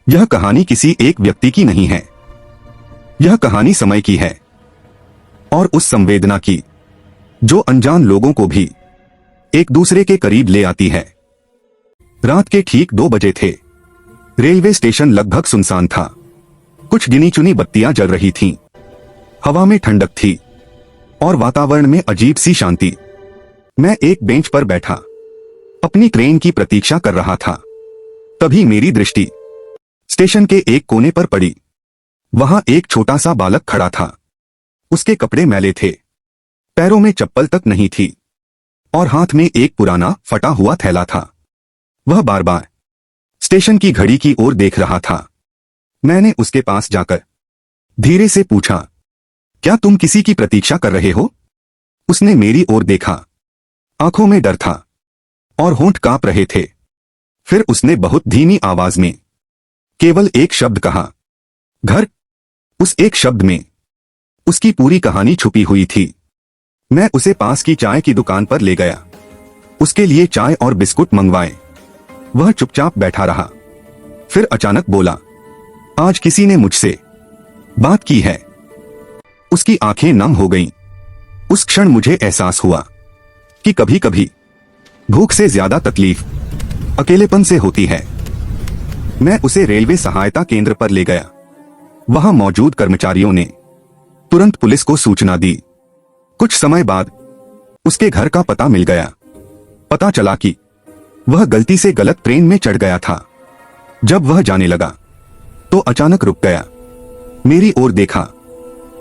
यह कहानी किसी एक व्यक्ति की नहीं है। यह कहानी समय की है और उस संवेदना की जो अनजान लोगों को भी एक दूसरे के करीब ले आती है। रात के ठीक 2 बजे थे। रेलवे स्टेशन लगभग सुनसान था। कुछ गिनी चुनी बत्तियां जल रही थीं। हवा में ठंडक थी और वातावरण में अजीब सी शांति। मैं एक बेंच पर बैठा अपनी ट्रेन की प्रतीक्षा कर रहा था। तभी मेरी दृष्टि स्टेशन के एक कोने पर पड़ी। वहां एक छोटा सा बालक खड़ा था। उसके कपड़े मैले थे, पैरों में चप्पल तक नहीं थी और हाथ में एक पुराना फटा हुआ थैला था। वह बार बार स्टेशन की घड़ी की ओर देख रहा था। मैंने उसके पास जाकर धीरे से पूछा, क्या तुम किसी की प्रतीक्षा कर रहे हो? उसने मेरी ओर देखा। आंखों में डर था और होंठ कांप रहे थे। फिर उसने बहुत धीमी आवाज में केवल एक शब्द कहा, घर। उस एक शब्द में उसकी पूरी कहानी छुपी हुई थी। मैं उसे पास की चाय की दुकान पर ले गया। उसके लिए चाय और बिस्कुट मंगवाए। वह चुपचाप बैठा रहा। फिर अचानक बोला, आज किसी ने मुझसे बात की है। उसकी आंखें नम हो गईं। उस क्षण मुझे एहसास हुआ कि कभी कभी भूख से ज्यादा तकलीफ अकेलेपन से होती है। मैं उसे रेलवे सहायता केंद्र पर ले गया। वहां मौजूद कर्मचारियों ने तुरंत पुलिस को सूचना दी। कुछ समय बाद उसके घर का पता मिल गया। पता चला कि वह गलती से गलत ट्रेन में चढ़ गया था। जब वह जाने लगा तो अचानक रुक गया, मेरी ओर देखा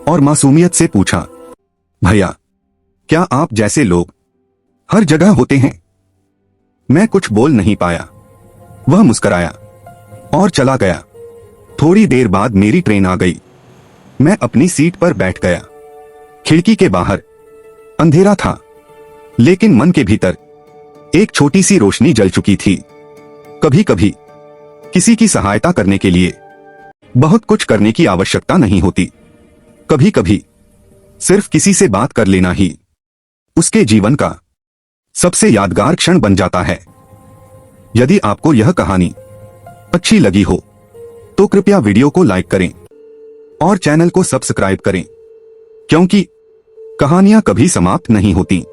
और मासूमियत से पूछा, भैया, क्या आप जैसे लोग हर जगह होते हैं? मैं कुछ बोल नहीं पाया। वह मुस्कुराया और चला गया। थोड़ी देर बाद मेरी ट्रेन आ गई। मैं अपनी सीट पर बैठ गया। खिड़की के बाहर अंधेरा था, लेकिन मन के भीतर एक छोटी सी रोशनी जल चुकी थी। कभी कभी किसी की सहायता करने के लिए बहुत कुछ करने की आवश्यकता नहीं होती। कभी कभी सिर्फ किसी से बात कर लेना ही उसके जीवन का सबसे यादगार क्षण बन जाता है। यदि आपको यह कहानी अच्छी लगी हो तो कृपया वीडियो को लाइक करें और चैनल को सब्सक्राइब करें, क्योंकि कहानियां कभी समाप्त नहीं होती।